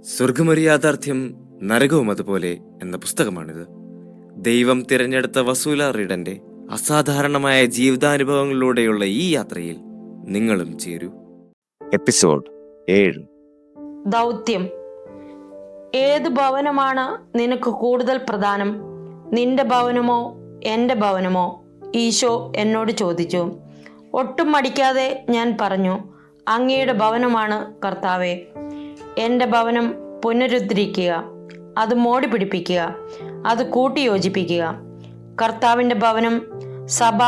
സ്വർഗമൊരു യാഥാർത്ഥ്യം, നരകവും അതുപോലെ എന്ന പുസ്തകമാണിത്. ദൈവം തിരഞ്ഞെടുത്ത വസൂല റീഡന്റെ അസാധാരണമായ ജീവിതാനുഭവങ്ങളിലൂടെയുള്ള ഈ യാത്രയിൽ നിങ്ങളും ചേരൂ. എപ്പിസോഡ് 7. ദൗത്യം. ഏത് ഭവനമാണ് നിനക്ക് കൂടുതൽ പ്രധാനം, നിന്റെ ഭവനമോ എൻ്റെ ഭവനമോ? ഈശോ എന്നോട് ചോദിച്ചു. ഒട്ടും മടിക്കാതെ ഞാൻ പറഞ്ഞു, അങ്ങയുടെ ഭവനമാണ് കർത്താവേ. എൻ്റെ ഭവനം പുനരുദ്ധരിക്കുക, അത് മോടി പിടിപ്പിക്കുക, അത് കൂട്ടിയോജിപ്പിക്കുക. കർത്താവിൻ്റെ ഭവനം സഭ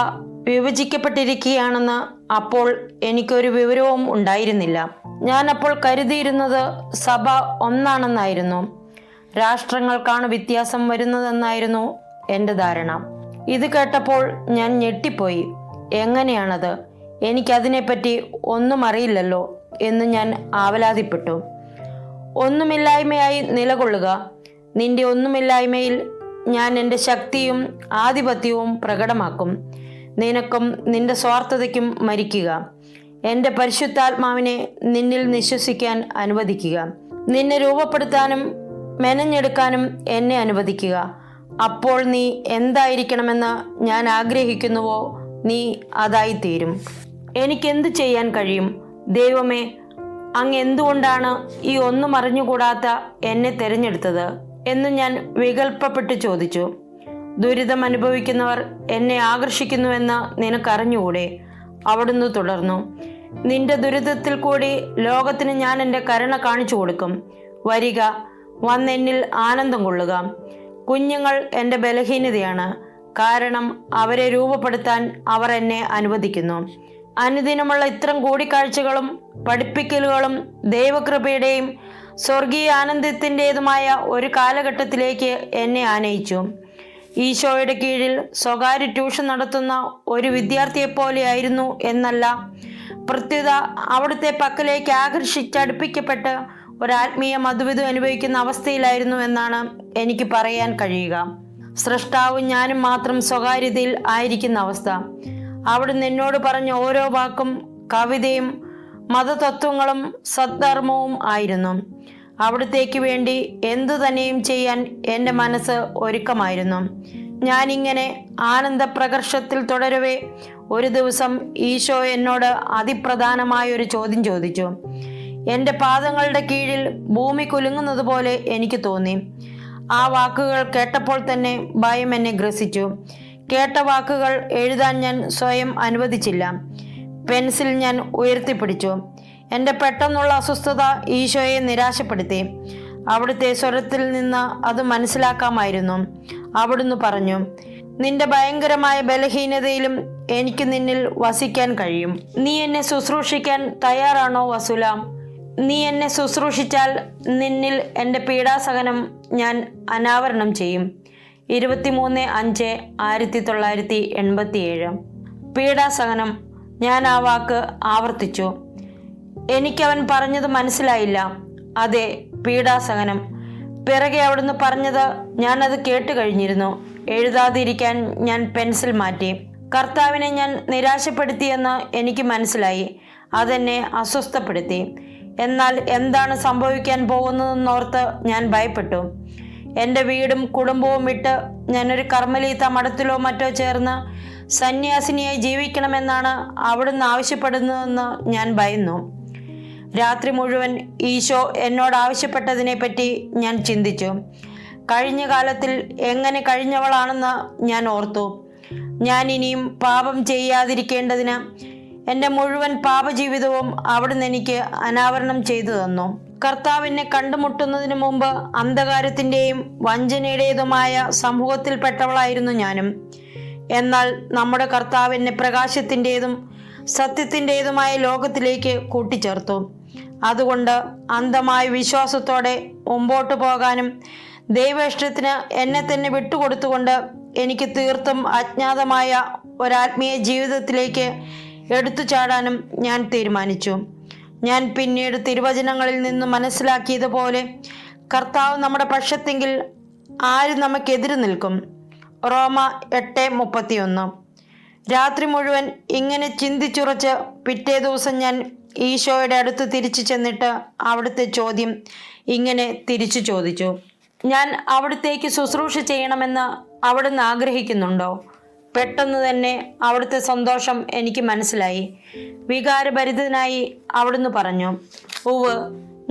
വിഭജിക്കപ്പെട്ടിരിക്കുകയാണെന്ന് അപ്പോൾ എനിക്കൊരു വിവരവും ഉണ്ടായിരുന്നില്ല. ഞാൻ അപ്പോൾ കരുതിയിരുന്നത് സഭ ഒന്നാണെന്നായിരുന്നു. രാഷ്ട്രങ്ങൾക്കാണ് വ്യത്യാസം വരുന്നതെന്നായിരുന്നു എൻ്റെ ധാരണ. ഇത് കേട്ടപ്പോൾ ഞാൻ ഞെട്ടിപ്പോയി. എങ്ങനെയാണത്? എനിക്കതിനെപ്പറ്റി ഒന്നും അറിയില്ലല്ലോ എന്ന് ഞാൻ ആവലാതിപ്പെട്ടു. ഒന്നുമില്ലായ്മയായി നിലകൊള്ളുക. നിന്റെ ഒന്നുമില്ലായ്മയിൽ ഞാൻ എൻ്റെ ശക്തിയും ആധിപത്യവും പ്രകടമാക്കും. നിനക്കും നിന്റെ സ്വാർത്ഥതയ്ക്കും മരിക്കുക. എൻ്റെ പരിശുദ്ധാത്മാവിനെ നിന്നിൽ നിശ്വസിക്കാൻ അനുവദിക്കുക. നിന്നെ രൂപപ്പെടുത്താനും മെനഞ്ഞെടുക്കാനും എന്നെ അനുവദിക്കുക. അപ്പോൾ നീ എന്തായിരിക്കണമെന്ന് ഞാൻ ആഗ്രഹിക്കുന്നുവോ നീ അതായിത്തീരും. എനിക്കെന്ത് ചെയ്യാൻ കഴിയും? ദൈവമേ, അങ്ങ് എന്തുകൊണ്ടാണ് ഈ ഒന്നും അറിഞ്ഞുകൂടാത്ത എന്നെ തിരഞ്ഞെടുത്തത് എന്ന് ഞാൻ വികൽപ്പപ്പെട്ട് ചോദിച്ചു. ദുരിതം അനുഭവിക്കുന്നവർ എന്നെ ആകർഷിക്കുന്നുവെന്ന് നിനക്കറിഞ്ഞുകൂടെ? അവിടുന്ന് തുടർന്നു. നിന്റെ ദുരിതത്തിൽ കൂടി ലോകത്തിന് ഞാൻ എൻ്റെ കരുണ കാണിച്ചു കൊടുക്കും. വരിക, വന്നെന്നിൽ ആനന്ദം കൊള്ളുക. കുഞ്ഞുങ്ങൾ എൻ്റെ ബലഹീനതയാണ്, കാരണം അവരെ രൂപപ്പെടുത്താൻ അവർ എന്നെ അനുവദിക്കുന്നു. അനുദിനമുള്ള ഇത്തരം കൂടിക്കാഴ്ചകളും പഠിപ്പിക്കലുകളും ദൈവകൃപയുടെയും സ്വർഗീയ ആനന്ദത്തിൻ്റെതുമായ ഒരു കാലഘട്ടത്തിലേക്ക് എന്നെ ആനയിച്ചു. ഈശോയുടെ കീഴിൽ സ്വകാര്യ ട്യൂഷൻ നടത്തുന്ന ഒരു വിദ്യാർത്ഥിയെപ്പോലെയായിരുന്നു എന്നല്ല, പ്രത്യുത അവിടുത്തെ പക്കലേക്ക് ആകർഷിച്ചടുപ്പിക്കപ്പെട്ട് ഒരാത്മീയ മധുവിധം അനുഭവിക്കുന്ന അവസ്ഥയിലായിരുന്നു എന്നാണ് എനിക്ക് പറയാൻ കഴിയുക. സ്രഷ്ടാവും ഞാനും മാത്രം സ്വകാര്യതയിൽ ആയിരിക്കുന്ന അവസ്ഥ. അവിടുന്ന് എന്നോട് പറഞ്ഞ ഓരോ വാക്കും കവിതയും മതതത്വങ്ങളും സദ്ധർമ്മവും ആയിരുന്നു. അവിടത്തേക്ക് വേണ്ടി എന്തു തന്നെയും ചെയ്യാൻ എൻ്റെ മനസ്സ് ഒരുക്കമായിരുന്നു. ഞാനിങ്ങനെ ആനന്ദപ്രകർഷത്തിൽ തുടരവേ ഒരു ദിവസം ഈശോ എന്നോട് അതിപ്രധാനമായൊരു ചോദ്യം ചോദിച്ചു. എൻ്റെ പാദങ്ങളുടെ കീഴിൽ ഭൂമി കുലുങ്ങുന്നത് പോലെ എനിക്ക് തോന്നി. ആ വാക്കുകൾ കേട്ടപ്പോൾ തന്നെ ഭയം എന്നെ ഗ്രസിച്ചു. കേട്ട വാക്കുകൾ എഴുതാൻ ഞാൻ സ്വയം അനുവദിച്ചില്ല. പെൻസിൽ ഞാൻ ഉയർത്തിപ്പിടിച്ചു. എൻ്റെ പെട്ടെന്നുള്ള അസ്വസ്ഥത ഈശോയെ നിരാശപ്പെടുത്തി. അവിടുത്തെ സ്വരത്തിൽ നിന്ന് അത് മനസ്സിലാക്കാമായിരുന്നു. അവിടുന്ന് പറഞ്ഞു, നിന്റെ ഭയങ്കരമായ ബലഹീനതയിലും എനിക്ക് നിന്നിൽ വസിക്കാൻ കഴിയും. നീ എന്നെ ശുശ്രൂഷിക്കാൻ തയ്യാറാണോ വസുല? നീ എന്നെ ശുശ്രൂഷിച്ചാൽ നിന്നിൽ എൻ്റെ പീഡാസഹനം ഞാൻ അനാവരണം ചെയ്യും. 23/5/1987. പീഡാസഹനം. ഞാൻ ആ വാക്ക് ആവർത്തിച്ചു. എനിക്കവൻ പറഞ്ഞത് മനസ്സിലായില്ല. അതെ, പീഡാസഹനം. പിറകെ അവിടുന്ന് പറഞ്ഞത് ഞാനത് കേട്ട് കഴിഞ്ഞിരുന്നു. എഴുതാതിരിക്കാൻ ഞാൻ പെൻസിൽ മാറ്റി. കർത്താവിനെ ഞാൻ നിരാശപ്പെടുത്തിയെന്ന് എനിക്ക് മനസ്സിലായി. അതെന്നെ അസ്വസ്ഥപ്പെടുത്തി. എന്നാൽ എന്താണ് സംഭവിക്കാൻ പോകുന്നതെന്നോർത്ത് ഞാൻ ഭയപ്പെട്ടു. എൻ്റെ വീടും കുടുംബവും വിട്ട് ഞാനൊരു കർമ്മലീത്ത മഠത്തിലോ മറ്റോ ചേർന്ന് സന്യാസിനിയായി ജീവിക്കണമെന്നാണ് അവിടുന്ന് ആവശ്യപ്പെടുന്നതെന്ന് ഞാൻ ഭയന്നു. രാത്രി മുഴുവൻ ഈശോ എന്നോട് ആവശ്യപ്പെട്ടതിനെപ്പറ്റി ഞാൻ ചിന്തിച്ചു. കഴിഞ്ഞ കാലത്തിൽ എങ്ങനെ കഴിഞ്ഞവളാണെന്ന് ഞാൻ ഓർത്തു. ഞാൻ ഇനിയും പാപം ചെയ്യാതിരിക്കേണ്ടതിന് എൻ്റെ മുഴുവൻ പാപജീവിതവും അവിടുന്ന് എനിക്ക് അനാവരണം ചെയ്തു തന്നു. കർത്താവിനെ കണ്ടുമുട്ടുന്നതിന് മുമ്പ് അന്ധകാരത്തിൻ്റെയും വഞ്ചനയുടേതുമായ സമൂഹത്തിൽപ്പെട്ടവളായിരുന്നു ഞാനും. എന്നാൽ നമ്മുടെ കർത്താവിനെ പ്രകാശത്തിൻ്റെതും സത്യത്തിൻ്റെതുമായ ലോകത്തിലേക്ക് കൂട്ടിച്ചേർത്തു. അതുകൊണ്ട് അന്ധമായ വിശ്വാസത്തോടെ മുമ്പോട്ട് പോകാനും ദൈവേഷ്ടത്തിന് എന്നെ തന്നെ വിട്ടുകൊടുത്തുകൊണ്ട് എനിക്ക് തീർത്തും അജ്ഞാതമായ ഒരാത്മീയ ജീവിതത്തിലേക്ക് എടുത്തു ചാടാനും ഞാൻ തീരുമാനിച്ചു. ഞാൻ പിന്നീട് തിരുവചനങ്ങളിൽ നിന്ന് മനസ്സിലാക്കിയതുപോലെ കർത്താവ് നമ്മുടെ പക്ഷത്തെങ്കിൽ ആര് നമുക്കെതിരെ നിൽക്കും? റോമ 8:31. രാത്രി മുഴുവൻ ഇങ്ങനെ ചിന്തിച്ചുറച്ച് പിറ്റേ ദിവസം ഞാൻ ഈശോയുടെ അടുത്ത് തിരിച്ചു ചെന്നിട്ട് അവിടുത്തെ ചോദ്യം ഇങ്ങനെ തിരിച്ചു ചോദിച്ചു: ഞാൻ അവിടുത്തേക്ക് ശുശ്രൂഷ ചെയ്യണമെന്ന് അവിടുന്ന് ആഗ്രഹിക്കുന്നുണ്ടോ? പെട്ടെന്ന് തന്നെ അവിടുത്തെ സന്തോഷം എനിക്ക് മനസ്സിലായി. വികാരഭരിതനായി അവിടുന്ന് പറഞ്ഞു: ഉവ്,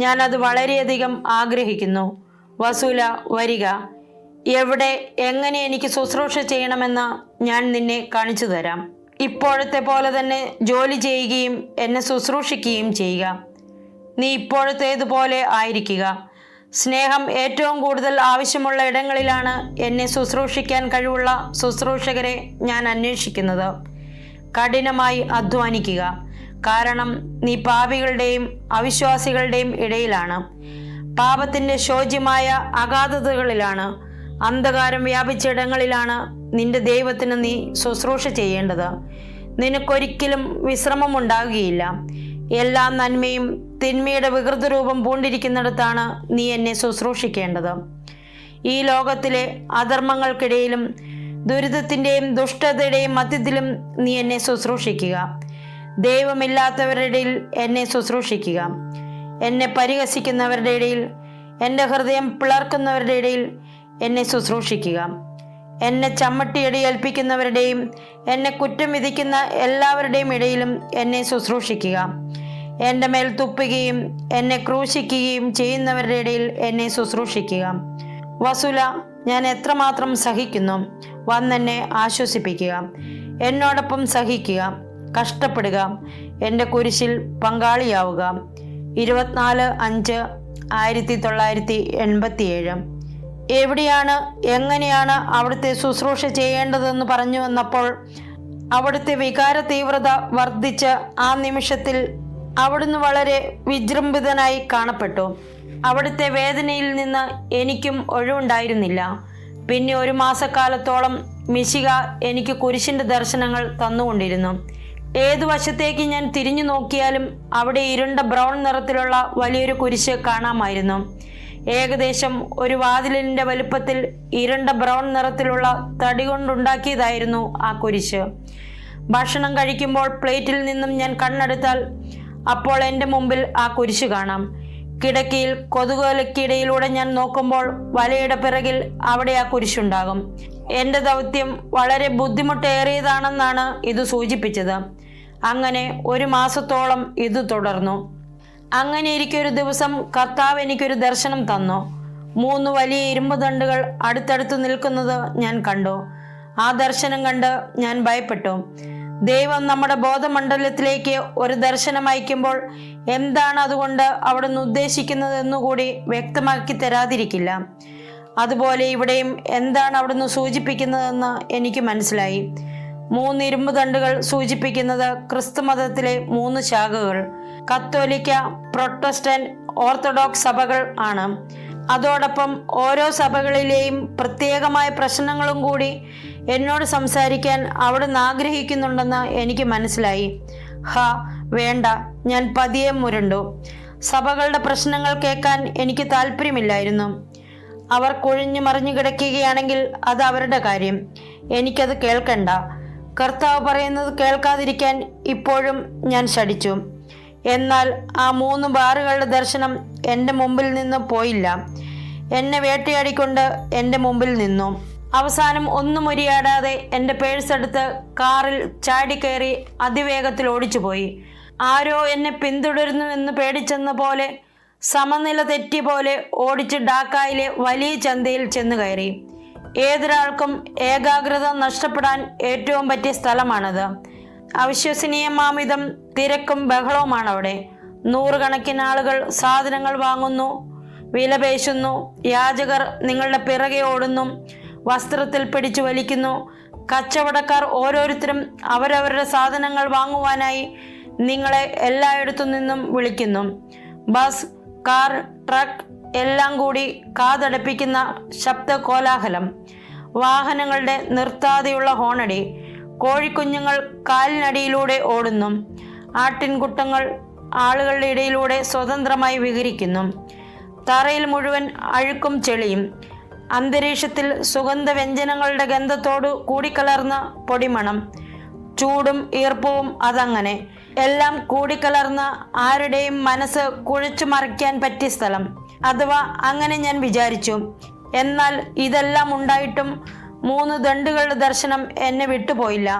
ഞാനത് വളരെയധികം ആഗ്രഹിക്കുന്നു. വസൂല, വരിക. എവിടെ, എങ്ങനെ എനിക്ക് ശുശ്രൂഷ ചെയ്യണമെന്ന് ഞാൻ നിന്നെ കാണിച്ചു തരാം. ഇപ്പോഴത്തെ പോലെ തന്നെ ജോലി ചെയ്യുകയും എന്നെ ശുശ്രൂഷിക്കുകയും ചെയ്യുക. നീ ഇപ്പോഴത്തേതുപോലെ ആയിരിക്കുക. സ്നേഹം ഏറ്റവും കൂടുതൽ ആവശ്യമുള്ള ഇടങ്ങളിലാണ് എന്നെ ശുശ്രൂഷിക്കാൻ കഴിവുള്ള ശുശ്രൂഷകരെ ഞാൻ അന്വേഷിക്കുന്നത്. കഠിനമായി അധ്വാനിക്കുക, കാരണം നീ പാപികളുടെയും അവിശ്വാസികളുടെയും ഇടയിലാണ്. പാപത്തിൻ്റെ ശോച്യമായ അഗാധതകളിലാണ്, അന്ധകാരം വ്യാപിച്ച ഇടങ്ങളിലാണ് നിന്റെ ദൈവത്തിന് നീ ശുശ്രൂഷ ചെയ്യേണ്ടത്. നിനക്കൊരിക്കലും വിശ്രമമുണ്ടാകുകയില്ല. എല്ലാ നന്മയും തിന്മയുടെ വികൃത രൂപം പൂണ്ടിരിക്കുന്നിടത്താണ് നീ എന്നെ ശുശ്രൂഷിക്കേണ്ടത്. ഈ ലോകത്തിലെ അധർമ്മങ്ങൾക്കിടയിലും ദുരിതത്തിൻ്റെയും ദുഷ്ടതയുടെയും മധ്യത്തിലും നീ എന്നെ ശുശ്രൂഷിക്കുക. ദൈവമില്ലാത്തവരുടെ ഇടയിൽ എന്നെ ശുശ്രൂഷിക്കുക. എന്നെ പരിഹസിക്കുന്നവരുടെ ഇടയിൽ, എൻ്റെ ഹൃദയം പിളർക്കുന്നവരുടെ ഇടയിൽ എന്നെ ശുശ്രൂഷിക്കുക. എന്നെ ചമ്മട്ടിയടിയേൽപ്പിക്കുന്നവരുടെയും എന്നെ കുറ്റം വിധിക്കുന്ന എല്ലാവരുടെയും ഇടയിലും എന്നെ ശുശ്രൂഷിക്കുക. എൻ്റെ മേൽ തുപ്പുകയും എന്നെ ക്രൂശിക്കുകയും ചെയ്യുന്നവരുടെ ഇടയിൽ എന്നെ ശുശ്രൂഷിക്കുക. വസുല, ഞാൻ എത്രമാത്രം സഹിക്കുന്നു. വന്നെന്നെ ആശ്വസിപ്പിക്കുക. എന്നോടൊപ്പം സഹിക്കുക, കഷ്ടപ്പെടുക, എൻ്റെ കുരിശിൽ പങ്കാളിയാവുക. 24/5/1987. എവിടെയാണ്, എങ്ങനെയാണ് അവിടുത്തെ ശുശ്രൂഷ ചെയ്യേണ്ടതെന്ന് പറഞ്ഞു വന്നപ്പോൾ അവിടുത്തെ വികാര തീവ്രത വർദ്ധിച്ച് ആ നിമിഷത്തിൽ അവിടുന്ന് വളരെ വിജൃംഭിതനായി കാണപ്പെട്ടു. അവിടുത്തെ വേദനയിൽ നിന്ന് എനിക്കും ഒഴിവുണ്ടായിരുന്നില്ല. പിന്നെ 1 മാസക്കാലത്തോളം മിശിഹ എനിക്ക് കുരിശിൻ്റെ ദർശനങ്ങൾ തന്നുകൊണ്ടിരുന്നു. ഏതു വശത്തേക്ക് ഞാൻ തിരിഞ്ഞു നോക്കിയാലും അവിടെ ഇരുണ്ട ബ്രൗൺ നിറത്തിലുള്ള വലിയൊരു കുരിശ് കാണാമായിരുന്നു. ഏകദേശം ഒരു വാതിലിൻ്റെ വലുപ്പത്തിൽ ഇരുണ്ട ബ്രൗൺ നിറത്തിലുള്ള തടി കൊണ്ടുണ്ടാക്കിയതായിരുന്നു ആ കുരിശ്. ഭക്ഷണം കഴിക്കുമ്പോൾ പ്ലേറ്റിൽ നിന്നും ഞാൻ കണ്ണെടുത്താൽ അപ്പോൾ എൻ്റെ മുമ്പിൽ ആ കുരിശ് കാണാം. കിടക്കയിൽ കൊതുകുവലയ്ക്കിടയിലൂടെ ഞാൻ നോക്കുമ്പോൾ വലയുടെ പിറകിൽ അവിടെ ആ കുരിശുണ്ടാകും. എൻ്റെ ദൗത്യം വളരെ ബുദ്ധിമുട്ടേറിയതാണെന്നാണ് ഇത് സൂചിപ്പിച്ചത്. അങ്ങനെ 1 മാസത്തോളം ഇത് തുടർന്നു. അങ്ങനെ എനിക്കൊരു ദിവസം കർത്താവ് എനിക്കൊരു ദർശനം തന്നു. 3 വലിയ ഇരുമ്പ് ദണ്ടുകൾ അടുത്തടുത്ത് നിൽക്കുന്നത് ഞാൻ കണ്ടു. ആ ദർശനം കണ്ട് ഞാൻ ഭയപ്പെട്ടു. ദൈവം നമ്മുടെ ബോധമണ്ഡലത്തിലേക്ക് ഒരു ദർശനം അയക്കുമ്പോൾ എന്താണ് അതുകൊണ്ട് അവിടുന്ന് ഉദ്ദേശിക്കുന്നതെന്നുകൂടി വ്യക്തമാക്കി തരാതിരിക്കില്ല. അതുപോലെ ഇവിടെയും എന്താണ് അവിടുന്ന് സൂചിപ്പിക്കുന്നതെന്ന് എനിക്ക് മനസ്സിലായി. 3 ഇരുമ്പ് ദണ്ടുകൾ സൂചിപ്പിക്കുന്നത് ക്രിസ്തുമതത്തിലെ 3 ശാഖകൾ, കത്തോലിക്ക, പ്രൊട്ടസ്റ്റന്റ്, ഓർത്തഡോക്സ് സഭകൾ ആണ്. അതോടൊപ്പം ഓരോ സഭകളിലെയും പ്രത്യേകമായ പ്രശ്നങ്ങളും കൂടി എന്നോട് സംസാരിക്കാൻ അവിടുന്ന് ആഗ്രഹിക്കുന്നുണ്ടെന്ന് എനിക്ക് മനസ്സിലായി. വേണ്ട, ഞാൻ പതിയെ മുരണ്ടു. സഭകളുടെ പ്രശ്നങ്ങൾ കേൾക്കാൻ എനിക്ക് താല്പര്യമില്ലായിരുന്നു. അവർ കുഴിഞ്ഞു മറിഞ്ഞു കിടക്കുകയാണെങ്കിൽ അത് അവരുടെ കാര്യം, എനിക്കത് കേൾക്കണ്ട. കർത്താവ് പറയുന്നത് കേൾക്കാതിരിക്കാൻ ഇപ്പോഴും ഞാൻ ശഠിച്ചു. എന്നാൽ ആ 3 ബാറുകളുടെ ദർശനം എൻ്റെ മുമ്പിൽ നിന്ന് പോയില്ല. എന്നെ വേട്ടയാടിക്കൊണ്ട് എൻ്റെ മുമ്പിൽ നിന്നു. അവസാനം ഒന്നും ഉരിയാടാതെ എൻ്റെ പേഴ്സ് എടുത്ത് കാറിൽ ചാടിക്കയറി അതിവേഗത്തിൽ ഓടിച്ചുപോയി. ആരോ എന്നെ പിന്തുടരുന്നുവെന്ന് പേടിച്ചെന്ന പോലെ സമനില തെറ്റിയ പോലെ ഓടിച്ച് ഡാക്കായിലെ വലിയ ചന്തയിൽ ചെന്ന് കയറി. ഏതൊരാൾക്കും ഏകാഗ്രത നഷ്ടപ്പെടാൻ ഏറ്റവും പറ്റിയ സ്ഥലമാണത്. അവിശ്വസനീയമാമിതം തിരക്കും ബഹളവുമാണ് അവിടെ. 100 കണക്കിന് ആളുകൾ സാധനങ്ങൾ വാങ്ങുന്നു, വിലപേശുന്നു. യാചകർ നിങ്ങളുടെ പിറകെ ഓടുന്നു, വസ്ത്രത്തിൽ പിടിച്ചു വലിക്കുന്നു. കച്ചവടക്കാർ ഓരോരുത്തരും അവരവരുടെ സാധനങ്ങൾ വാങ്ങുവാനായി നിങ്ങളെ എല്ലായിടത്തു നിന്നും വിളിക്കുന്നു. ബസ്, കാർ, ട്രക്ക് എല്ലാം കൂടി കാതടപ്പിക്കുന്ന ശബ്ദ കോലാഹലം, വാഹനങ്ങളുടെ നിർത്താതെയുള്ള ഹോണടി. കോഴിക്കുഞ്ഞുങ്ങൾ കാലിനടിയിലൂടെ ഓടുന്നു. ആട്ടിൻകുട്ടങ്ങൾ ആളുകളുടെ ഇടയിലൂടെ സ്വതന്ത്രമായി വിഹരിക്കുന്നു. തറയിൽ മുഴുവൻ അഴുക്കും ചെളിയും. അന്തരീക്ഷത്തിൽ സുഗന്ധവ്യഞ്ജനങ്ങളുടെ ഗന്ധത്തോടു കൂടിക്കലർന്ന പൊടിമണം. ചൂടും ഈർപ്പവും അതങ്ങനെ എല്ലാം കൂടിക്കലർന്ന് ആരുടെയും മനസ്സ് കുഴച്ചു മറിക്കാൻ പറ്റിയ സ്ഥലം. അഥവാ അങ്ങനെ ഞാൻ വിചാരിച്ചു. എന്നാൽ ഇതെല്ലാം ഉണ്ടായിട്ടും 3 ദണ്ടുകളുടെ ദർശനം എന്നെ വിട്ടുപോയില്ല.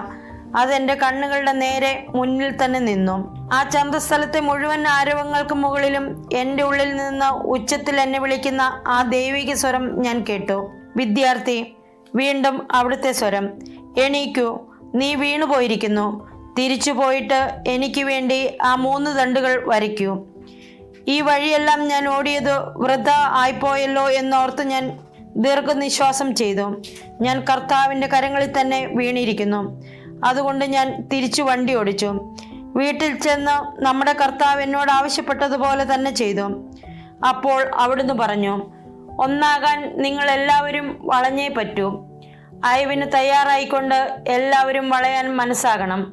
അതെന്റെ കണ്ണുകളുടെ നേരെ മുന്നിൽ തന്നെ നിന്നു. ആ ചന്തസ്ഥലത്തെ മുഴുവൻ ആരവങ്ങൾക്ക് മുകളിലും എൻ്റെ ഉള്ളിൽ നിന്ന് ഉച്ചത്തിൽ എന്നെ വിളിക്കുന്ന ആ ദൈവിക സ്വരം ഞാൻ കേട്ടു. വിദ്യാർത്ഥി, വീണ്ടും അവിടുത്തെ സ്വരം, എണീക്കൂ, നീ വീണുപോയിരിക്കുന്നു. തിരിച്ചു പോയിട്ട് എനിക്ക് വേണ്ടി ആ 3 ദണ്ടുകൾ വരയ്ക്കൂ. ഈ വഴിയെല്ലാം ഞാൻ ഓടിയത് വൃഥ ആയിപ്പോയല്ലോ എന്നോർത്ത് ഞാൻ ദീർഘനിശ്വാസം ചെയ്തു. ഞാൻ കർത്താവിൻ്റെ കരങ്ങളിൽ തന്നെ വീണിരിക്കുന്നു. അതുകൊണ്ട് ഞാൻ തിരിച്ചു വണ്ടി ഓടിച്ചു. വീട്ടിൽ ചെന്ന് നമ്മുടെ കർത്താവ് എന്നോട് ആവശ്യപ്പെട്ടതുപോലെ തന്നെ ചെയ്തു. അപ്പോൾ അവിടുന്ന് പറഞ്ഞു, ഒന്നാകാൻ നിങ്ങൾ എല്ലാവരും വളഞ്ഞേ പറ്റൂ. അയവിന് തയ്യാറായിക്കൊണ്ട് എല്ലാവരും വളയാൻ മനസ്സാകണം.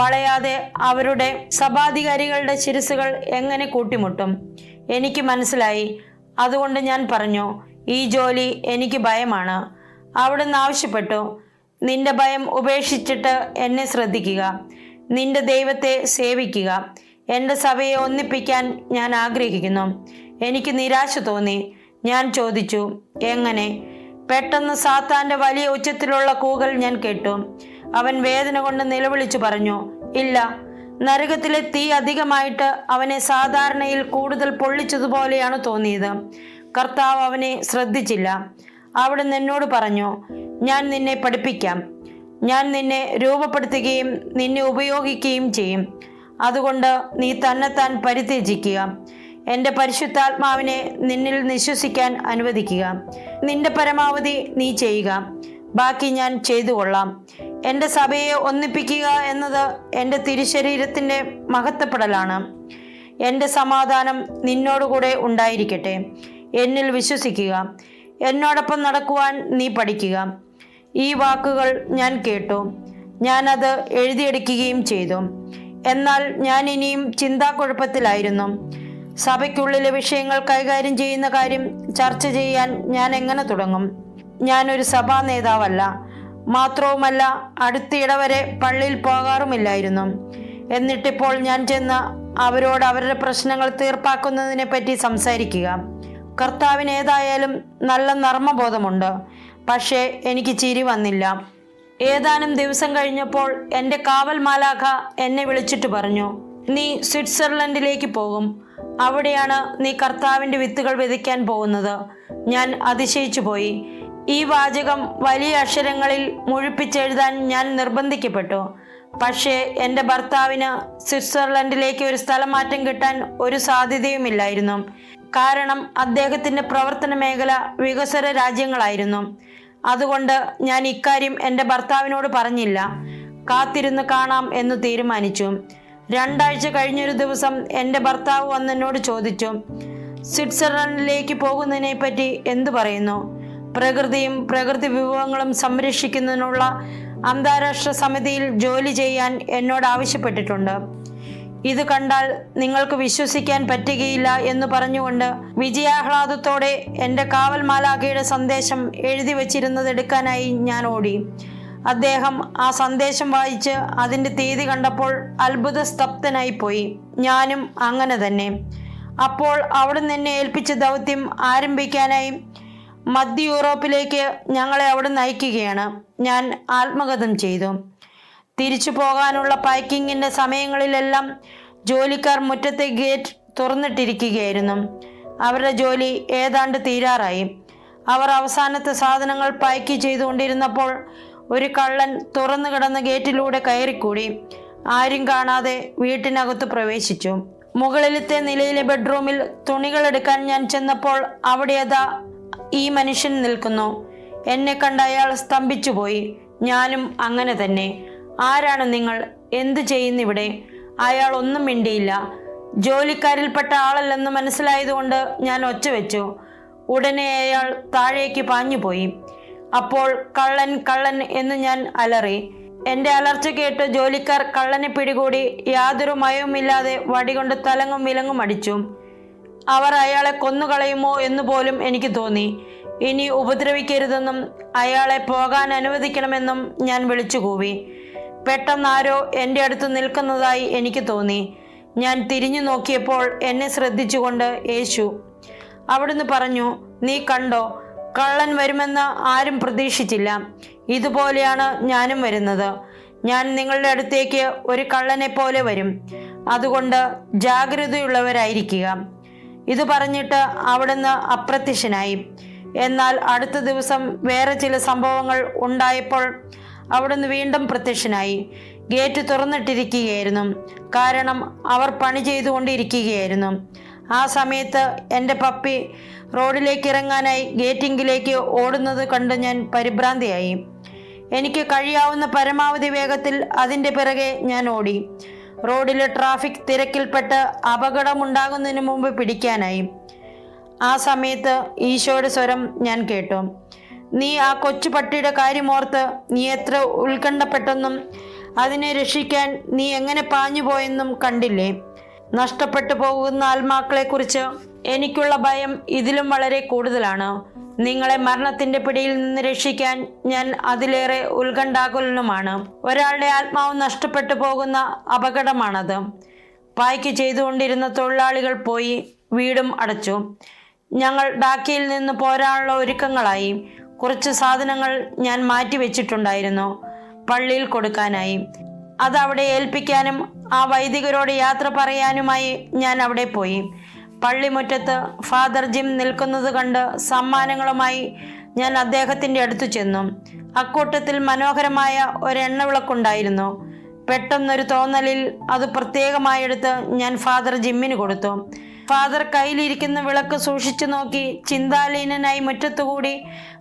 വളയാതെ അവരുടെ സഭാധികാരികളുടെ ശിരസുകൾ എങ്ങനെ കൂട്ടിമുട്ടും? എനിക്ക് മനസ്സിലായി. അതുകൊണ്ട് ഞാൻ പറഞ്ഞു, ഈ ജോലി എനിക്ക് ഭയമാണ്. അവിടുന്ന് ആവശ്യപ്പെട്ടു, നിന്റെ ഭയം ഉപേക്ഷിച്ചിട്ട് എന്നെ ശ്രദ്ധിക്കുക, നിന്റെ ദൈവത്തെ സേവിക്കുക. എൻ്റെ സഭയെ ഒന്നിപ്പിക്കാൻ ഞാൻ ആഗ്രഹിക്കുന്നു. എനിക്ക് നിരാശ തോന്നി. ഞാൻ ചോദിച്ചു, എങ്ങനെ? പെട്ടെന്ന് സാത്താൻ്റെ വലിയ ഉച്ചത്തിലുള്ള കൂകൽ ഞാൻ കേട്ടു. അവൻ വേദന കൊണ്ട് നിലവിളിച്ചു പറഞ്ഞു, ഇല്ല. നരകത്തിലെ തീ അധികമായിട്ട് അവനെ സാധാരണയിൽ കൂടുതൽ പൊള്ളിച്ചതുപോലെയാണ് തോന്നിയത്. കർത്താവ് അവനെ ശ്രദ്ധിച്ചില്ല. അവിടുന്ന് എന്നോട് പറഞ്ഞു, ഞാൻ നിന്നെ പഠിപ്പിക്കാം. ഞാൻ നിന്നെ രൂപപ്പെടുത്തുകയും നിന്നെ ഉപയോഗിക്കുകയും ചെയ്യും. അതുകൊണ്ട് നീ തന്നെത്താൻ പരിത്യജിക്കുക. എൻ്റെ പരിശുദ്ധാത്മാവിനെ നിന്നിൽ നിശ്വസിക്കാൻ അനുവദിക്കുക. നിന്റെ പരമാവധി നീ ചെയ്യുക. ബാക്കി ഞാൻ ചെയ്തു കൊള്ളാം. എൻ്റെ സഭയെ ഒന്നിപ്പിക്കുക എന്നത് എൻ്റെ തിരുശരീരത്തിൻ്റെ മഹത്വപ്പെടലാണ്. എൻ്റെ സമാധാനം നിന്നോടുകൂടെ ഉണ്ടായിരിക്കട്ടെ. എന്നിൽ വിശ്വസിക്കുക. എന്നോടൊപ്പം നടക്കുവാൻ നീ പഠിക്കുക. ഈ വാക്കുകൾ ഞാൻ കേട്ടു. ഞാനത് എഴുതിയെടുക്കുകയും ചെയ്തു. എന്നാൽ ഞാൻ ഇനിയും ചിന്താക്കുഴപ്പത്തിലായിരുന്നു. സഭയ്ക്കുള്ളിലെ വിഷയങ്ങൾ കൈകാര്യം ചെയ്യുന്ന കാര്യം ചർച്ച ചെയ്യാൻ ഞാൻ എങ്ങനെ തുടങ്ങും? ഞാനൊരു സഭാ നേതാവല്ല. മാത്രവുമല്ല, അടുത്തിടെ വരെ പള്ളിയിൽ പോകാറുമില്ലായിരുന്നു. എന്നിട്ടിപ്പോൾ ഞാൻ ചെന്ന് അവരോട് അവരുടെ പ്രശ്നങ്ങൾ തീർപ്പാക്കുന്നതിനെ പറ്റി സംസാരിക്കുക. കർത്താവിന് ഏതായാലും നല്ല നർമ്മബോധമുണ്ട്. പക്ഷേ എനിക്ക് ചിരി വന്നില്ല. ഏതാനും ദിവസം കഴിഞ്ഞപ്പോൾ എൻ്റെ കാവൽ മാലാഖ എന്നെ വിളിച്ചിട്ട് പറഞ്ഞു, നീ സ്വിറ്റ്സർലൻഡിലേക്ക് പോകും. അവിടെയാണ് നീ കർത്താവിൻ്റെ വിത്തുകൾ വിതയ്ക്കാൻ പോകുന്നത്. ഞാൻ അതിശയിച്ചു പോയി. ഈ വാചകം വലിയ അക്ഷരങ്ങളിൽ മുഴുപ്പിച്ചെഴുതാൻ ഞാൻ നിർബന്ധിക്കപ്പെട്ടു. പക്ഷേ എൻ്റെ ഭർത്താവിന് സ്വിറ്റ്സർലൻഡിലേക്ക് ഒരു സ്ഥലമാറ്റം കിട്ടാൻ ഒരു സാധ്യതയുമില്ലായിരുന്നു. കാരണം അദ്ദേഹത്തിൻ്റെ പ്രവർത്തന മേഖല വികസ്വര രാജ്യങ്ങളായിരുന്നു. അതുകൊണ്ട് ഞാൻ ഇക്കാര്യം എൻ്റെ ഭർത്താവിനോട് പറഞ്ഞില്ല. കാത്തിരുന്ന് കാണാം എന്ന് തീരുമാനിച്ചു. 2 ആഴ്ച കഴിഞ്ഞൊരു ദിവസം എൻ്റെ ഭർത്താവ് വന്നെന്നോട് ചോദിച്ചു, സ്വിറ്റ്സർലൻഡിലേക്ക് പോകുന്നതിനെ പറ്റി എന്തു പറയുന്നു? പ്രകൃതിയും പ്രകൃതി വിഭവങ്ങളും സംരക്ഷിക്കുന്നതിനുള്ള അന്താരാഷ്ട്ര സമിതിയിൽ ജോലി ചെയ്യാൻ എന്നോട് ആവശ്യപ്പെട്ടിട്ടുണ്ട്. ഇത് കണ്ടാൽ നിങ്ങൾക്ക് വിശ്വസിക്കാൻ പറ്റുകയില്ല എന്ന് പറഞ്ഞുകൊണ്ട് വിജയാഹ്ലാദത്തോടെ എൻ്റെ കാവൽ മാലാഖയുടെ സന്ദേശം എഴുതി വച്ചിരുന്നത് എടുക്കാനായി ഞാൻ ഓടി. അദ്ദേഹം ആ സന്ദേശം വായിച്ച് അതിൻ്റെ തീയതി കണ്ടപ്പോൾ അത്ഭുത സ്തബ്ധനായിപ്പോയി. ഞാനും അങ്ങനെ തന്നെ. അപ്പോൾ അവിടുന്ന് എന്നെ ഏൽപ്പിച്ച ദൗത്യം ആരംഭിക്കാനായി മധ്യ യൂറോപ്പിലേക്ക് ഞങ്ങളെ അവിടെ നയിക്കുകയാണ്. ഞാൻ ആത്മഗതം ചെയ്തു. തിരിച്ചു പോകാനുള്ള പാക്കിങ്ങിൻ്റെ സമയങ്ങളിലെല്ലാം ജോലിക്കാർ മുറ്റത്തെ ഗേറ്റ് തുറന്നിട്ടിരിക്കുകയായിരുന്നു. അവരുടെ ജോലി ഏതാണ്ട് തീരാറായി. അവർ അവസാനത്തെ സാധനങ്ങൾ പാക്ക് ചെയ്തുകൊണ്ടിരുന്നപ്പോൾ ഒരു കള്ളൻ തുറന്നു കിടന്ന ഗേറ്റിലൂടെ കയറിക്കൂടി. ആരും കാണാതെ വീട്ടിനകത്ത് പ്രവേശിച്ചു. മുകളിലത്തെ നിലയിലെ ബെഡ്റൂമിൽ തുണികൾ എടുക്കാൻ ഞാൻ ചെന്നപ്പോൾ അവിടെ അതാ ഈ മനുഷ്യൻ നിൽക്കുന്നു. എന്നെ കണ്ട അയാൾ സ്തംഭിച്ചുപോയി. ഞാനും അങ്ങനെ തന്നെ. ആരാണ് നിങ്ങൾ? എന്തു ചെയ്യുന്നിവിടെ? അയാൾ ഒന്നും മിണ്ടിയില്ല. ജോലിക്കാരിൽപ്പെട്ട ആളല്ലെന്ന് മനസ്സിലായതുകൊണ്ട് ഞാൻ ഒച്ച വെച്ചു. ഉടനെ അയാൾ താഴേക്ക് പാഞ്ഞുപോയി. അപ്പോൾ കള്ളൻ കള്ളൻ എന്ന് ഞാൻ അലറി. എൻ്റെ അലർച്ച കേട്ട് ജോലിക്കാർ കള്ളനെ പിടികൂടി യാതൊരു മയവുമില്ലാതെ വടികൊണ്ട് തലങ്ങും വിലങ്ങും അടിച്ചു. അവർ അയാളെ കൊന്നുകളയുമോ എന്ന് പോലും എനിക്ക് തോന്നി. ഇനി ഉപദ്രവിക്കരുതെന്നും അയാളെ പോകാൻ അനുവദിക്കണമെന്നും ഞാൻ വിളിച്ചു കൂവി. പെട്ടെന്ന് ആരോ എൻ്റെ അടുത്ത് നിൽക്കുന്നതായി എനിക്ക് തോന്നി. ഞാൻ തിരിഞ്ഞു നോക്കിയപ്പോൾ എന്നെ ശ്രദ്ധിച്ചുകൊണ്ട് യേശു. അവിടുന്ന് പറഞ്ഞു, നീ കണ്ടോ, കള്ളൻ വരുമെന്ന് ആരും പ്രതീക്ഷിച്ചില്ല. ഇതുപോലെയാണ് ഞാനും വരുന്നത്. ഞാൻ നിങ്ങളുടെ അടുത്തേക്ക് ഒരു കള്ളനെ പോലെ വരും. അതുകൊണ്ട് ജാഗ്രതയുള്ളവരായിരിക്കുക. ഇത് പറഞ്ഞിട്ട് അവിടുന്ന് അപ്രത്യക്ഷനായി. എന്നാൽ അടുത്ത ദിവസം വേറെ ചില സംഭവങ്ങൾ ഉണ്ടായപ്പോൾ അവിടുന്ന് വീണ്ടും പ്രത്യക്ഷനായി. ഗേറ്റ് തുറന്നിട്ടിരിക്കുകയായിരുന്നു, കാരണം അവർ പണി ചെയ്തുകൊണ്ടിരിക്കുകയായിരുന്നു. ആ സമയത്ത് എൻ്റെ പപ്പി റോഡിലേക്ക് ഇറങ്ങാനായി ഗേറ്റിങ്കിലേക്ക് ഓടുന്നത് കണ്ട് ഞാൻ പരിഭ്രാന്തിയായി. എനിക്ക് കഴിയാവുന്ന പരമാവധി വേഗത്തിൽ അതിൻ്റെ പിറകെ ഞാൻ ഓടി. റോഡിലെ ട്രാഫിക് തിരക്കിൽപ്പെട്ട് അപകടമുണ്ടാകുന്നതിന് മുമ്പ് പിടിക്കാനായി. ആ സമയത്ത് ഈശോയുടെ സ്വരം ഞാൻ കേട്ടു. നീ ആ കൊച്ചു പട്ടിയുടെ കാര്യമോർത്ത് നീ എത്ര ഉത്കണ്ഠപ്പെട്ടെന്നും അതിനെ രക്ഷിക്കാൻ നീ എങ്ങനെ പാഞ്ഞുപോയെന്നും കണ്ടില്ലേ? നഷ്ടപ്പെട്ടു പോകുന്ന ആത്മാക്കളെക്കുറിച്ച് എനിക്കുള്ള ഭയം ഇതിലും വളരെ കൂടുതലാണ്. നിങ്ങളെ മരണത്തിന്റെ പിടിയിൽ നിന്ന് രക്ഷിക്കാൻ ഞാൻ അതിലേറെ ഉത്കണ്ഠാകുലനുമാണ്. ഒരാളുടെ ആത്മാവ് നഷ്ടപ്പെട്ടു പോകുന്ന അപകടമാണത്. പായ്ക്ക് ചെയ്തുകൊണ്ടിരുന്ന തൊഴിലാളികൾ പോയി വീടും അടച്ചു. ഞങ്ങൾ ഡാക്കയിൽ നിന്ന് പോരാനുള്ള ഒരുക്കങ്ങളായി. കുറച്ച് സാധനങ്ങൾ ഞാൻ മാറ്റി വെച്ചിട്ടുണ്ടായിരുന്നു പള്ളിയിൽ കൊടുക്കാനായി. അതവിടെ ഏൽപ്പിക്കാനും ആ വൈദികരോട് യാത്ര പറയാനുമായി ഞാൻ അവിടെ പോയി. പള്ളിമുറ്റത്ത് ഫാദർ ജിം നിൽക്കുന്നത് കണ്ട് സമ്മാനങ്ങളുമായി ഞാൻ അദ്ദേഹത്തിൻ്റെ അടുത്ത് ചെന്നു. അക്കൂട്ടത്തിൽ മനോഹരമായ ഒരു എണ്ണവിളക്കുണ്ടായിരുന്നു. പെട്ടെന്നൊരു തോന്നലിൽ അത് പ്രത്യേകമായെടുത്ത് ഞാൻ ഫാദർ ജിമ്മിന് കൊടുത്തു. ഫാദർ കയ്യിലിരിക്കുന്ന വിളക്ക് സൂക്ഷിച്ചു നോക്കി ചിന്താലീനനായി മുറ്റത്തുകൂടി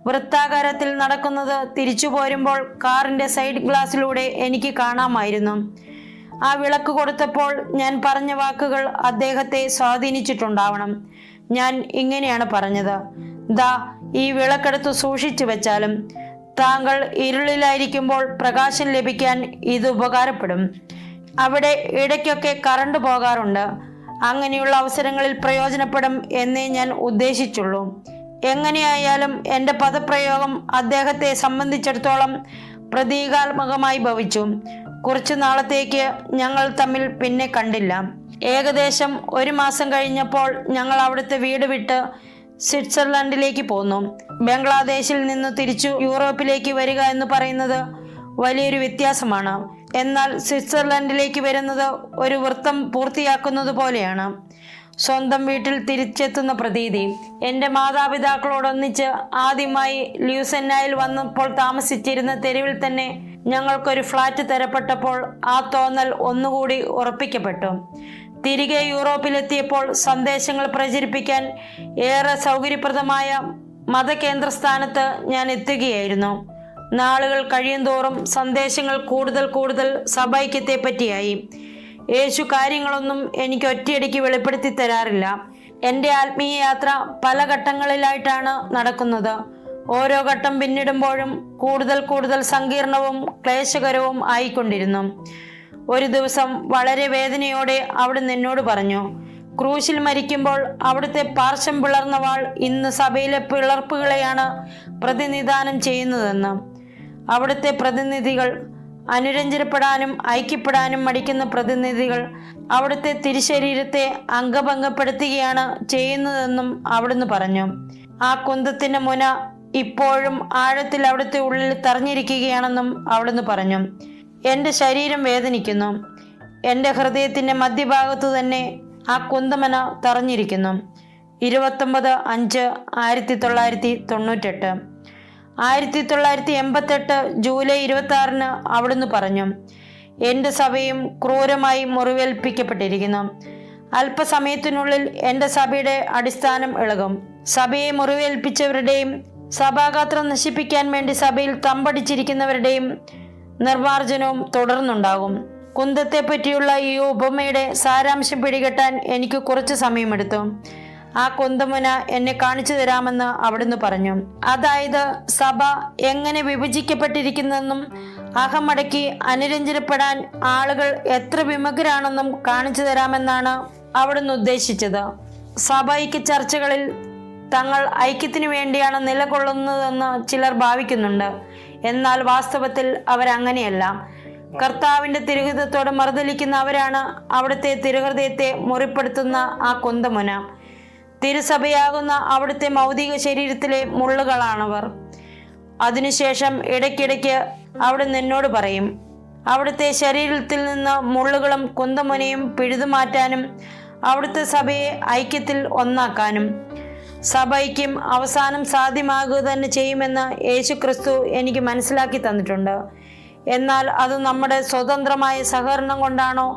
വൃത്താകാരത്തിൽ നടക്കുന്നത് തിരിച്ചു പോരുമ്പോൾ കാറിൻ്റെ സൈഡ് ഗ്ലാസ്സിലൂടെ എനിക്ക് കാണാമായിരുന്നു. ആ വിളക്ക് കൊടുത്തപ്പോൾ ഞാൻ പറഞ്ഞ വാക്കുകൾ അദ്ദേഹത്തെ സ്വാധീനിച്ചിട്ടുണ്ടാവണം. ഞാൻ ഇങ്ങനെയാണ് പറഞ്ഞത്: ദാ ഈ വിളക്കെടുത്ത് സൂക്ഷിച്ചു വെച്ചാലും താങ്കൾ ഇരുളിലായിരിക്കുമ്പോൾ പ്രകാശം ലഭിക്കാൻ ഇത് ഉപകാരപ്പെടും. അവിടെ ഇടയ്ക്കൊക്കെ കറണ്ട് പോകാറുണ്ട്. അങ്ങനെയുള്ള അവസരങ്ങളിൽ പ്രയോജനപ്പെടും എന്നേ ഞാൻ ഉദ്ദേശിച്ചുള്ളൂ. എങ്ങനെയായാലും എൻ്റെ പദപ്രയോഗം അദ്ദേഹത്തെ സംബന്ധിച്ചിടത്തോളം പ്രതീകാത്മകമായി ഭവിച്ചു. കുറച്ചു നാളത്തേക്ക് ഞങ്ങൾ തമ്മിൽ പിന്നെ കണ്ടില്ല. ഏകദേശം 1 മാസം കഴിഞ്ഞപ്പോൾ ഞങ്ങൾ അവിടുത്തെ വീട് വിട്ട് സ്വിറ്റ്സർലൻഡിലേക്ക് പോന്നു. ബംഗ്ലാദേശിൽ നിന്ന് തിരിച്ചു യൂറോപ്പിലേക്ക് വരിക എന്ന് പറയുന്നത് വലിയൊരു വ്യത്യാസമാണ്. എന്നാൽ സ്വിറ്റ്സർലൻഡിലേക്ക് വരുന്നത് ഒരു വൃത്തം പൂർത്തിയാക്കുന്നത് പോലെയാണ്. സ്വന്തം വീട്ടിൽ തിരിച്ചെത്തുന്ന പ്രതീതി. എൻ്റെ മാതാപിതാക്കളോടൊന്നിച്ച് ആദ്യമായി ല്യൂസെന്നയിൽ വന്നപ്പോൾ താമസിച്ചിരുന്ന തെരുവിൽ തന്നെ ഞങ്ങൾക്കൊരു ഫ്ലാറ്റ് തരപ്പെട്ടപ്പോൾ ആ തോന്നൽ ഒന്നുകൂടി ഉറപ്പിക്കപ്പെട്ടു. തിരികെ യൂറോപ്പിലെത്തിയപ്പോൾ സന്ദേശങ്ങൾ പ്രചരിപ്പിക്കാൻ ഏറെ സൗകര്യപ്രദമായ മതകേന്ദ്ര സ്ഥാനത്ത് ഞാൻ എത്തുകയായിരുന്നു. നാളുകൾ കഴിയുന്തോറും സന്ദേശങ്ങൾ കൂടുതൽ സഭൈക്യത്തെ പറ്റിയായി. യേശു കാര്യങ്ങളൊന്നും എനിക്ക് ഒറ്റയടിക്ക് വെളിപ്പെടുത്തി തരാറില്ല. എൻ്റെ ആത്മീയ യാത്ര പല ഘട്ടങ്ങളിലായിട്ടാണ് നടക്കുന്നത്. ഓരോ ഘട്ടം പിന്നിടുമ്പോഴും കൂടുതൽ സങ്കീർണവും ക്ലേശകരവും ആയിക്കൊണ്ടിരുന്നു. ഒരു ദിവസം വളരെ വേദനയോടെ അവിടുന്ന് എന്നോട് പറഞ്ഞു, ക്രൂശിൽ മരിക്കുമ്പോൾ അവിടുത്തെ പാർശ്വം പിളർന്ന വാൾ ഇന്ന് സഭയിലെ പിളർപ്പുകളെയാണ് പ്രതിനിധാനം ചെയ്യുന്നതെന്ന്. അവിടുത്തെ പ്രതിനിധികൾ, അനുരഞ്ജനപ്പെടാനും ഐക്യപ്പെടാനും മടിക്കുന്ന പ്രതിനിധികൾ, അവിടുത്തെ തിരുശരീരത്തെ അംഗഭംഗപ്പെടുത്തുകയാണ് ചെയ്യുന്നതെന്നും അവിടുന്ന് പറഞ്ഞു. ആ കുന്തത്തിന്റെ മുന ഇപ്പോഴും ആഴത്തിൽ അവിടുത്തെ ഉള്ളിൽ തറഞ്ഞിരിക്കുകയാണെന്നും അവിടുന്ന് പറഞ്ഞു. എൻ്റെ ശരീരം വേദനിക്കുന്നു. എൻ്റെ ഹൃദയത്തിൻ്റെ മധ്യഭാഗത്ത് തന്നെ ആ കുന്തമന തറഞ്ഞിരിക്കുന്നു. 29/5/1998. 1988 ജൂലൈ 26 അവിടുന്ന് പറഞ്ഞു, എൻ്റെ സഭയും ക്രൂരമായി മുറിവേൽപ്പിക്കപ്പെട്ടിരിക്കുന്നു. അല്പസമയത്തിനുള്ളിൽ എൻ്റെ സഭയുടെ അടിസ്ഥാനം ഇളകും. സഭയെ മുറിവേൽപ്പിച്ചവരുടെയും സഭാഗാത്രം നശിപ്പിക്കാൻ വേണ്ടി സഭയിൽ തമ്പടിച്ചിരിക്കുന്നവരുടെയും നിർമാർജനവും തുടർന്നുണ്ടാകും. കുന്തത്തെ പറ്റിയുള്ള ഈ ഉപമയുടെ സാരാംശം പിടികെട്ടാൻ എനിക്ക് കുറച്ച് സമയമെടുത്തു. ആ കുന്തമുന എന്നെ കാണിച്ചു തരാമെന്ന് അവിടുന്ന് പറഞ്ഞു. അതായത് സഭ എങ്ങനെ വിഭജിക്കപ്പെട്ടിരിക്കുന്നെന്നും അഹമടക്കി അനുരഞ്ജനപ്പെടാൻ ആളുകൾ എത്ര വിമുഖരാണെന്നും കാണിച്ചു തരാമെന്നാണ് അവിടുന്ന് ഉദ്ദേശിച്ചത്. സഭൈക്യ ചർച്ചകളിൽ തങ്ങൾ ഐക്യത്തിനു വേണ്ടിയാണ് നിലകൊള്ളുന്നതെന്ന് ചിലർ ഭാവിക്കുന്നുണ്ട്. എന്നാൽ വാസ്തവത്തിൽ അവരങ്ങനെയല്ല. കർത്താവിന്റെ തിരുഹൃദയത്തോട് മറുതലിക്കുന്ന അവരാണ് അവിടുത്തെ തിരുഹൃദയത്തെ മുറിപ്പെടുത്തുന്ന ആ കുന്തമുന. തിരുസഭയാകുന്ന അവിടുത്തെ ഭൗതിക ശരീരത്തിലെ മുള്ളുകളാണവർ. അതിനുശേഷം ഇടയ്ക്കിടയ്ക്ക് അവിടുന്ന് എന്നോട് പറയും, അവിടുത്തെ ശരീരത്തിൽ നിന്ന് മുള്ളുകളും കുന്തമുനയും പിഴുതുമാറ്റാനും അവിടുത്തെ സഭയെ ഐക്യത്തിൽ ഒന്നാക്കാനും. സഭ ഐക്യം അവസാനം സാധ്യമാകുക തന്നെ ചെയ്യുമെന്ന് യേശുക്രിസ്തു എനിക്ക് മനസ്സിലാക്കി തന്നിട്ടുണ്ട്. എന്നാൽ അത് നമ്മുടെ സ്വതന്ത്രമായ സഹകരണം കൊണ്ടാണോ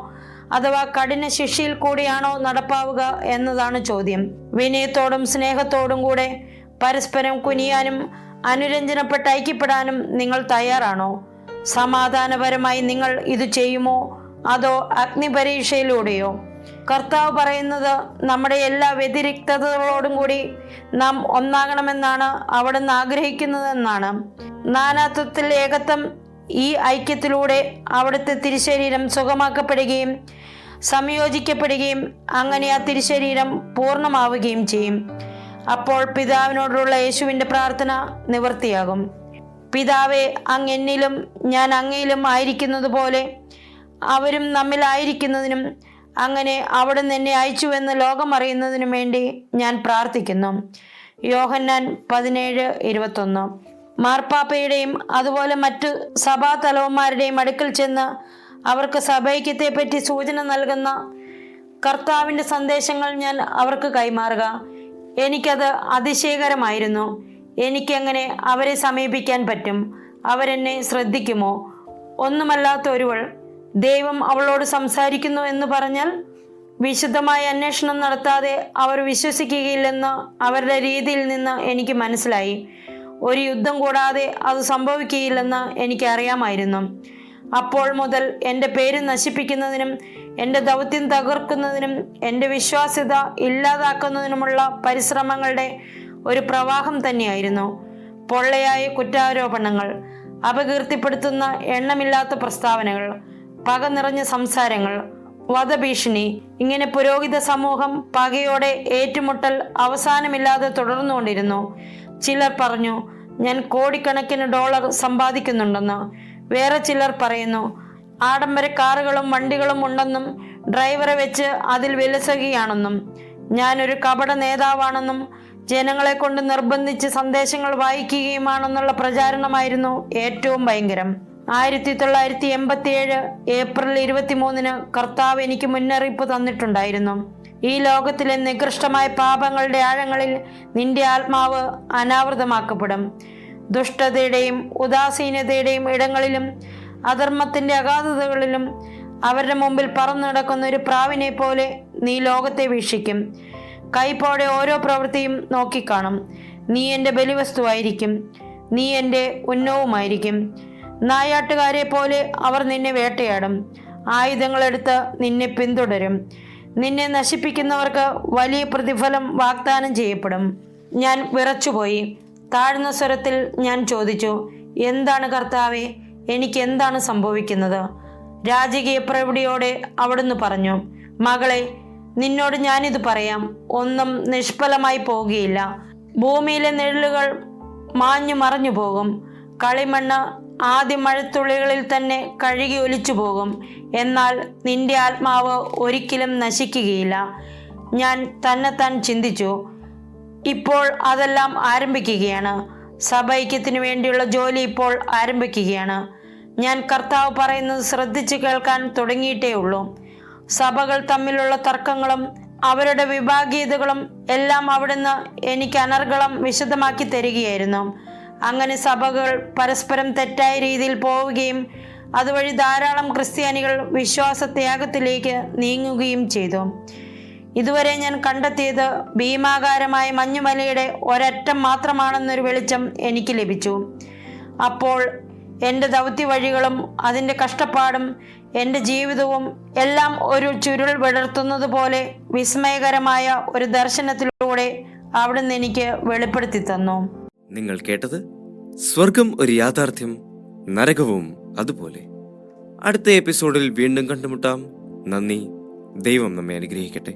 അഥവാ കഠിന ശിക്ഷയിൽ കൂടിയാണോ നടപ്പാവുക എന്നതാണ് ചോദ്യം. വിനയത്തോടും സ്നേഹത്തോടും കൂടെ പരസ്പരം കുനിയാനും അനുരഞ്ജനപ്പെട്ട് ഐക്യപ്പെടാനും നിങ്ങൾ തയ്യാറാണോ? സമാധാനപരമായി നിങ്ങൾ ഇത് ചെയ്യുമോ അതോ അഗ്നിപരീക്ഷയിലൂടെയോ? കർത്താവ് പറയുന്നത് നമ്മുടെ എല്ലാ വ്യതിരിക്തതകളോടും കൂടി നാം ഒന്നാകണമെന്നാണ് അവിടുന്ന് ആഗ്രഹിക്കുന്നതെന്നാണ്. നാനാത്വത്തിൽ ഏകത്വം. ഈ ഐക്യത്തിലൂടെ അവിടുത്തെ തിരുശരീരം സുഖമാക്കപ്പെടുകയും സംയോജിക്കപ്പെടുകയും അങ്ങനെ ആ തിരുശരീരം പൂർണ്ണമാവുകയും ചെയ്യും. അപ്പോൾ പിതാവിനോടുള്ള യേശുവിൻ്റെ പ്രാർത്ഥന നിവൃത്തിയാകും. പിതാവേ, അങ്ങ് എന്നിലും ഞാൻ അങ്ങയിലും ആയിരിക്കുന്നത് പോലെ അവരും നമ്മിലായിരിക്കുന്നതിനും അങ്ങനെ അവിടുന്ന് എന്നെ അയച്ചുവെന്ന് ലോകം അറിയുന്നതിനും വേണ്ടി ഞാൻ പ്രാർത്ഥിക്കുന്നു. യോഹന്നാൻ 17:21. മാർപ്പാപ്പയുടെയും അതുപോലെ മറ്റു സഭാ തലവന്മാരുടെയും അടുക്കൽ ചെന്ന് അവർക്ക് സഭൈക്യത്തെപ്പറ്റി സൂചന നൽകുന്ന കർത്താവിൻ്റെ സന്ദേശങ്ങൾ ഞാൻ അവർക്ക് കൈമാറുക. എനിക്കത് അതിശയകരമായിരുന്നു. എനിക്കെങ്ങനെ അവരെ സമീപിക്കാൻ പറ്റും? അവരെന്നെ ശ്രദ്ധിക്കുമോ? ഒന്നുമല്ലാത്ത ഒരുവൾ ദൈവം അവളോട് സംസാരിക്കുന്നു എന്ന് പറഞ്ഞാൽ വിശദമായ അന്വേഷണം നടത്താതെ അവർ വിശ്വസിക്കുകയില്ലെന്ന് അവരുടെ രീതിയിൽ നിന്ന് എനിക്ക് മനസ്സിലായി. ഒരു യുദ്ധം കൂടാതെ അത് സംഭവിക്കുകയില്ലെന്ന് എനിക്കറിയാമായിരുന്നു. അപ്പോൾ മുതൽ എൻ്റെ പേര് നശിപ്പിക്കുന്നതിനും എൻ്റെ ദൗത്യം തകർക്കുന്നതിനും എൻ്റെ വിശ്വാസ്യത ഇല്ലാതാക്കുന്നതിനുമുള്ള പരിശ്രമങ്ങളുടെ ഒരു പ്രവാഹം തന്നെയായിരുന്നു. പൊള്ളയായ കുറ്റാരോപണങ്ങൾ, അപകീർത്തിപ്പെടുത്തുന്ന എണ്ണമില്ലാത്ത പ്രസ്താവനകൾ, പക നിറഞ്ഞ സംസാരങ്ങൾ, വധഭീഷണി. ഇങ്ങനെ പുരോഹിത സമൂഹം പകയോടെ ഏറ്റുമുട്ടൽ അവസാനമില്ലാതെ തുടർന്നുകൊണ്ടിരുന്നു. ചിലർ പറഞ്ഞു, ഞാൻ കോടിക്കണക്കിന് ഡോളർ സമ്പാദിക്കുന്നുണ്ടെന്ന്. വേറെ ചിലർ പറയുന്നു, ആഡംബര കാറുകളും വണ്ടികളും ഉണ്ടെന്നും ഡ്രൈവറെ വെച്ച് അതിൽ വിലസുകയാണെന്നും ഞാനൊരു കപട നേതാവാണെന്നും ജനങ്ങളെ കൊണ്ട് നിർബന്ധിച്ച് സന്ദേശങ്ങൾ വായിക്കുകയുമാണെന്നുള്ള പ്രചാരണമായിരുന്നു ഏറ്റവും ഭയങ്കരം. 1987 ഏപ്രിൽ 23 കർത്താവ് എനിക്ക് മുന്നറിയിപ്പ് തന്നിട്ടുണ്ടായിരുന്നു. ഈ ലോകത്തിലെ നികൃഷ്ടമായ പാപങ്ങളുടെ ആഴങ്ങളിൽ നിന്റെ ആത്മാവ് അനാവൃതമാക്കപ്പെടും. ദുഷ്ടതയുടെയും ഉദാസീനതയുടെയും ഇടങ്ങളിലും അധർമ്മത്തിന്റെ അഗാധതകളിലും അവരുടെ മുമ്പിൽ പറന്നു നടക്കുന്ന ഒരു പ്രാവിനെ പോലെ നീ ലോകത്തെ വീക്ഷിക്കും. കൈപ്പോടെ ഓരോ പ്രവൃത്തിയും നോക്കിക്കാണും. നീ എൻ്റെ ബലിവസ്തുവായിരിക്കും, നീ എൻ്റെ ഉന്നവുമായിരിക്കും. നായാട്ടുകാരെ പോലെ അവർ നിന്നെ വേട്ടയാടും, ആയുധങ്ങളെടുത്ത് നിന്നെ പിന്തുടരും. നിന്നെ നശിപ്പിക്കുന്നവർക്ക് വലിയ പ്രതിഫലം വാഗ്ദാനം ചെയ്യപ്പെടും. ഞാൻ വിറച്ചുപോയി. താഴ്ന്ന സ്വരത്തിൽ ഞാൻ ചോദിച്ചു, എന്താണ് കർത്താവേ, എനിക്ക് എന്താണ് സംഭവിക്കുന്നത്? രാജകീയ പ്രൗഢിയോടെ അവിടുന്ന് പറഞ്ഞു, മകളെ, നിന്നോട് ഞാനിത് പറയാം, ഒന്നും നിഷ്ഫലമായി പോവുകയില്ല. ഭൂമിയിലെ നിഴലുകൾ മാഞ്ഞു മറഞ്ഞു പോകും. കളിമണ്ണ് ആദ്യ മഴത്തുള്ളികളിൽ തന്നെ കഴുകി ഒലിച്ചു പോകും. എന്നാൽ നിന്റെ ആത്മാവ് ഒരിക്കലും നശിക്കുകയില്ല. ഞാൻ തന്നെത്താൻ ചിന്തിച്ചു, ഇപ്പോൾ അതെല്ലാം ആരംഭിക്കുകയാണ്. സഭൈക്യത്തിന് വേണ്ടിയുള്ള ജോലി ഇപ്പോൾ ആരംഭിക്കുകയാണ്. ഞാൻ കർത്താവ് പറയുന്നത് ശ്രദ്ധിച്ചു കേൾക്കാൻ തുടങ്ങിയിട്ടേ ഉള്ളൂ. സഭകൾ തമ്മിലുള്ള തർക്കങ്ങളും അവരുടെ വിഭാഗീയതകളും എല്ലാം അവിടുന്ന് എനിക്ക് അനർഗളം വിശദമാക്കി തരികയായിരുന്നു. അങ്ങനെ സഭകൾ പരസ്പരം തെറ്റായ രീതിയിൽ പോവുകയും അതുവഴി ധാരാളം ക്രിസ്ത്യാനികൾ വിശ്വാസത്യാഗത്തിലേക്ക് നീങ്ങുകയും ചെയ്തു. ഇതുവരെ ഞാൻ കണ്ടെത്തിയത് ഭീമാകാരമായ മഞ്ഞുമലയുടെ ഒരറ്റം മാത്രമാണെന്നൊരു വെളിച്ചം എനിക്ക് ലഭിച്ചു. അപ്പോൾ എൻ്റെ ദൗത്യ വഴികളും അതിൻ്റെ കഷ്ടപ്പാടും എൻ്റെ ജീവിതവും എല്ലാം ഒരു ചുരുൾ വിടർത്തുന്നത് പോലെ വിസ്മയകരമായ ഒരു ദർശനത്തിലൂടെ അവിടുന്ന് എനിക്ക് വെളിപ്പെടുത്തി തന്നു. നിങ്ങൾ കേട്ടത് സ്വർഗം ഒരു യാഥാർത്ഥ്യം, നരകവും അതുപോലെ. അടുത്ത എപ്പിസോഡിൽ വീണ്ടും കണ്ടുമുട്ടാം. നന്ദി. ദൈവം നമ്മെ അനുഗ്രഹിക്കട്ടെ.